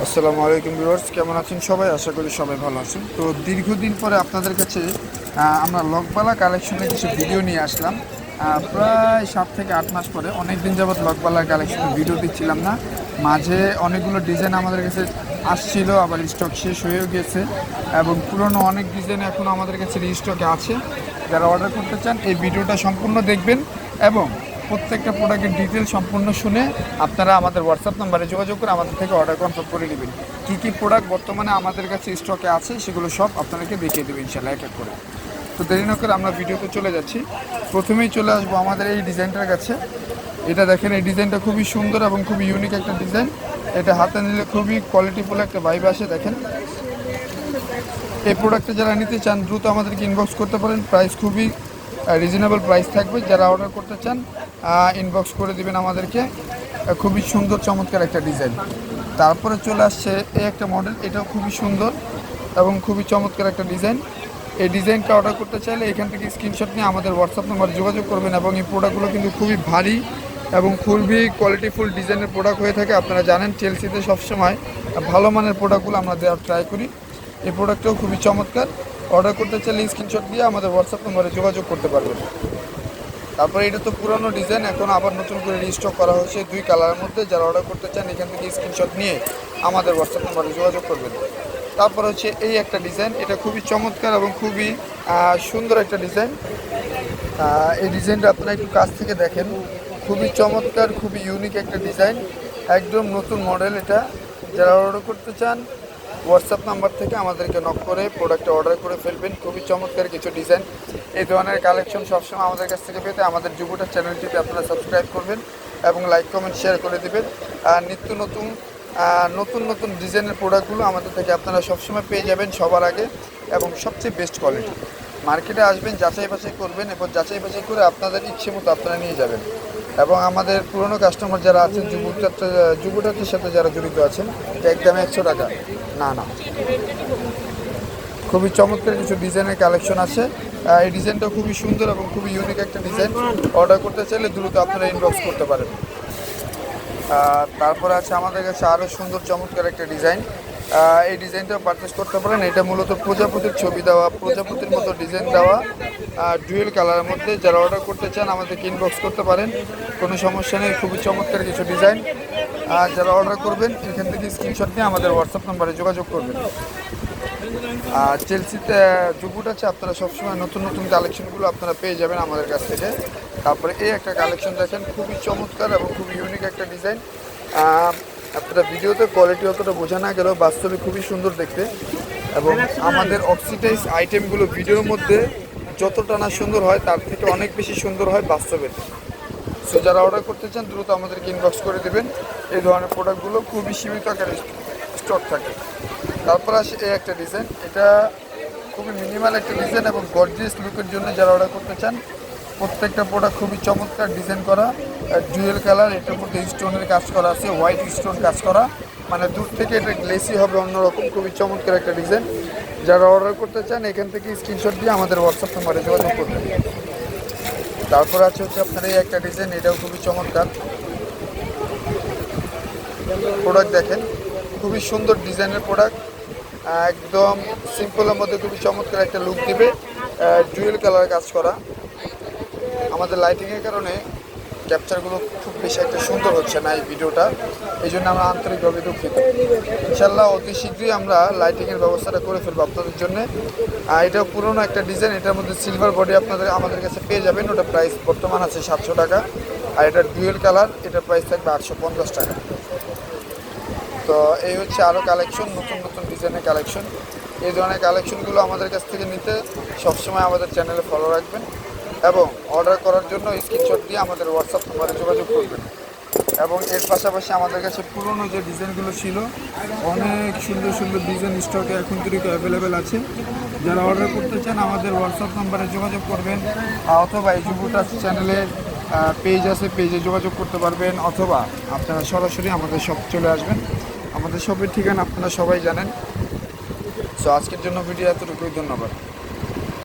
আসসালামু আলাইকুম ভিউয়ার্স, কেমন আছেন সবাই? আশা করি সবাই ভালো আছেন। তো দীর্ঘদিন পরে আপনাদের কাছে আমরা লকবালা কালেকশনের কিছু ভিডিও নিয়ে আসলাম। প্রায় 7 থেকে 8 মাস পরে অনেক দিন যাবত লকবালার কালেকশনের ভিডিও দিচ্ছিলাম না। মাঝে অনেকগুলো ডিজাইন আমাদের কাছে আসছিল, আবার স্টক শেষ হয়েও গেছে এবং পুরনো অনেক ডিজাইন এখন আমাদের কাছে রিস্টকে আছে। যারা অর্ডার করতে চান এই ভিডিওটা সম্পূর্ণ দেখবেন এবং প্রত্যেকটা প্রোডাক্টের ডিটেল সম্পূর্ণ শুনে আপনারা আমাদের হোয়াটসঅ্যাপ নাম্বারে যোগাযোগ করে আমাদের থেকে অর্ডার কনফার্ম করে নেবেন। কী কী প্রোডাক্ট বর্তমানে আমাদের কাছে স্টকে আছে সেগুলো সব আপনাদেরকে দেখিয়ে দেবেন ইনশাআল্লাহ এক এক করে। তো দেরি না করে আমরা ভিডিওতে চলে যাচ্ছি। প্রথমেই চলে আসবো আমাদের এই ডিজাইনটার কাছে। এটা দেখেন, এই ডিজাইনটা খুবই সুন্দর এবং খুবই ইউনিক একটা ডিজাইন। এটা হাতে নিলে খুবই কোয়ালিটিফুল একটা ভাইব আসে। দেখেন, এই প্রোডাক্টটা যারা নিতে চান দ্রুত আমাদেরকে ইনবক্স করতে পারেন। প্রাইস খুবই রিজনেবল প্রাইস থাকবে। যারা অর্ডার করতে চান ইনবক্স করে দিবেন আমাদেরকে। খুবই সুন্দর চমৎকার একটা ডিজাইন। তারপরে চলে আসছে এই একটা মডেল, এটাও খুবই সুন্দর এবং খুবই চমৎকার একটা ডিজাইন। এই ডিজাইনটা অর্ডার করতে চাইলে এখান থেকে স্ক্রিনশট নিয়ে আমাদের হোয়াটসঅ্যাপ নাম্বারে যোগাযোগ করবেন। এবং এই প্রোডাক্টগুলো কিন্তু খুবই ভারী এবং খুবই কোয়ালিটিফুল ডিজাইনের প্রোডাক্ট হয়ে থাকে। আপনারা জানেন চেলসিতে সবসময় ভালো মানের প্রোডাক্টগুলো আমরা দেওয়ার ট্রাই করি। এই প্রোডাক্টটাও খুবই চমৎকার। অর্ডার করতে চাইলে স্ক্রিনশট দিয়ে আমাদের হোয়াটসঅ্যাপ নম্বরে যোগাযোগ করতে পারবেন। তারপরে এটা তো পুরনো ডিজাইন, এখন আবার নতুন করে রিস্টক করা হয়েছে 2 কালারের মধ্যে। যারা অর্ডার করতে চান এখান থেকে স্ক্রিনশট নিয়ে আমাদের হোয়াটসঅ্যাপ নম্বরে যোগাযোগ করবেন। তারপর হচ্ছে এই একটা ডিজাইন, এটা খুবই চমৎকার এবং খুবই সুন্দর একটা ডিজাইন। এই ডিজাইনটা আপনারা একটু কাছ থেকে দেখেন, খুবই চমৎকার, খুবই ইউনিক একটা ডিজাইন, একদম নতুন মডেল। এটা যারা অর্ডার করতে চান হোয়াটসঅ্যাপ নাম্বার থেকে আমাদেরকে নক করে প্রোডাক্টটা অর্ডার করে ফেলবেন। খুবই চমৎকার কিছু ডিজাইন। এই ধরনের কালেকশন সবসময় আমাদের কাছ থেকে পেতে আমাদের যুবটা চ্যানেলটিতে আপনারা সাবস্ক্রাইব করবেন এবং লাইক কমেন্ট শেয়ার করে দেবেন। আর নিত্য নতুন নতুন ডিজাইনের প্রোডাক্টগুলো আমাদের থেকে আপনারা সবসময় পেয়ে যাবেন সবার আগে এবং সবচেয়ে বেস্ট কোয়ালিটি। মার্কেটে আসবেন, যাচাই বাছাই করবেন এবং যাচাই বাছাই করে আপনাদের ইচ্ছে মতো আপনারা নিয়ে যাবেন। এবং আমাদের পুরনো কাস্টমার যারা আছেন, যুবটার সাথে যারা জড়িত আছেন, একদম 100 টাকা না, খুবই চমৎকার কিছু ডিজাইনের কালেকশন আছে। এই ডিজাইনটা খুবই সুন্দর এবং খুবই ইউনিক একটা ডিজাইন। অর্ডার করতে চাইলে দ্রুত আপনারা ইনবক্স করতে পারেন। তারপরে আছে আমাদের কাছে আরও সুন্দর চমৎকার একটা ডিজাইন। এই ডিজাইনটা পারচেস করতে পারেন। এটা মূলত প্রজাপতির ছবি দেওয়া, প্রজাপতির মতো ডিজাইন দেওয়া, ডুয়েল কালারের মধ্যে। যারা অর্ডার করতে চান আমাদেরকে ইনবক্স করতে পারেন, কোনো সমস্যা নেই। খুবই চমৎকার কিছু ডিজাইন। যারা অর্ডার করবেন এখান থেকে স্ক্রিনশট নিয়ে আমাদের হোয়াটসঅ্যাপ নাম্বারে যোগাযোগ করবেন। আর চেলসিতে জুবুট আছে, আপনারা সবসময় নতুন কালেকশনগুলো আপনারা পেয়ে যাবেন আমাদের কাছ থেকে। তারপরে এই একটা কালেকশন দেখেন, খুবই চমৎকার এবং খুবই ইউনিক একটা ডিজাইন। আপনারা ভিডিওতে কোয়ালিটি অতটা বোঝা না গেলেও বাস্তবে খুবই সুন্দর দেখতে। এবং আমাদের অক্সিডাইজ আইটেমগুলো ভিডিওর মধ্যে যতটা না সুন্দর হয় তার থেকে অনেক বেশি সুন্দর হয় বাস্তবের। সো যারা অর্ডার করতে চান দ্রুত আমাদেরকে ইনবক্স করে দেবেন। এই ধরনের প্রোডাক্টগুলো খুবই সীমিত আকারে স্টক থাকে। তারপর আসে এই একটা ডিজাইন, এটা খুবই মিনিমাল একটা ডিজাইন এবং গর্জিয়াস লুকের জন্য যারা অর্ডার করতে চান প্রত্যেকটা প্রোডাক্ট খুবই চমৎকার ডিজাইন করা, ডুয়েল কালার। এটার মধ্যে স্টোনের কাজ করা আছে, হোয়াইট স্টোন কাজ করা, মানে দূর থেকে এটা গ্লেসি হবে অন্যরকম। খুবই চমৎকার একটা ডিজাইন। যারা অর্ডার করতে চান এখান থেকে স্ক্রিনশট দিয়ে আমাদের হোয়াটসঅ্যাপ নাম্বারে যোগাযোগ করবেন। তারপর হচ্ছে আপনার এই একটা ডিজাইন, এটাও খুবই চমৎকার প্রোডাক্ট। দেখেন, খুবই সুন্দর ডিজাইনের প্রোডাক্ট, একদম সিম্পলের মধ্যে খুবই চমৎকার একটা লুক দিবে। ডুয়েল কালার কাজ করা। আমাদের লাইটিংয়ের কারণে ক্যাপচারগুলো খুব বেশি একটা সুন্দর হচ্ছে না এই ভিডিওটা, এই জন্য আমরা আন্তরিকভাবে দুঃখিত। ইনশাল্লাহ অতি শীঘ্রই আমরা লাইটিংয়ের ব্যবস্থাটা করে ফেলবো আপনাদের জন্য। এটা পুরোনো একটা ডিজাইন, এটার মধ্যে সিলভার বডি আমাদের কাছে পেয়ে যাবেন। ওটা প্রাইস বর্তমান আছে 700 টাকা। আর এটা ডুয়েল কালার, এটার প্রাইস থাকবে 850 টাকা। তো এই হচ্ছে আরও কালেকশন, নতুন ডিজাইনের কালেকশন। এই ধরনের কালেকশনগুলো আমাদের কাছ থেকে নিতে সবসময় আমাদের চ্যানেলে ফলো রাখবেন এবং অর্ডার করার জন্য স্ক্রিনশট দিয়ে আমাদের হোয়াটসঅ্যাপ নাম্বারে যোগাযোগ করবেন। এবং এর পাশাপাশি আমাদের কাছে পুরনো যে ডিজাইনগুলো ছিল, অনেক সুন্দর ডিজাইন স্টকে এখন কিন্তু অ্যাভেলেবেল আছে। যারা অর্ডার করতে চান আমাদের হোয়াটসঅ্যাপ নাম্বারে যোগাযোগ করবেন, অথবা এই যুবটাস চ্যানেলের পেজ আছে, পেজে যোগাযোগ করতে পারবেন, অথবা আপনারা সরাসরি আমাদের শপ চলে আসবেন। আমাদের শপের ঠিকানা আপনারা সবাই জানেন। সো আজকের জন্য ভিডিও এতটুকুই, ধন্যবাদ।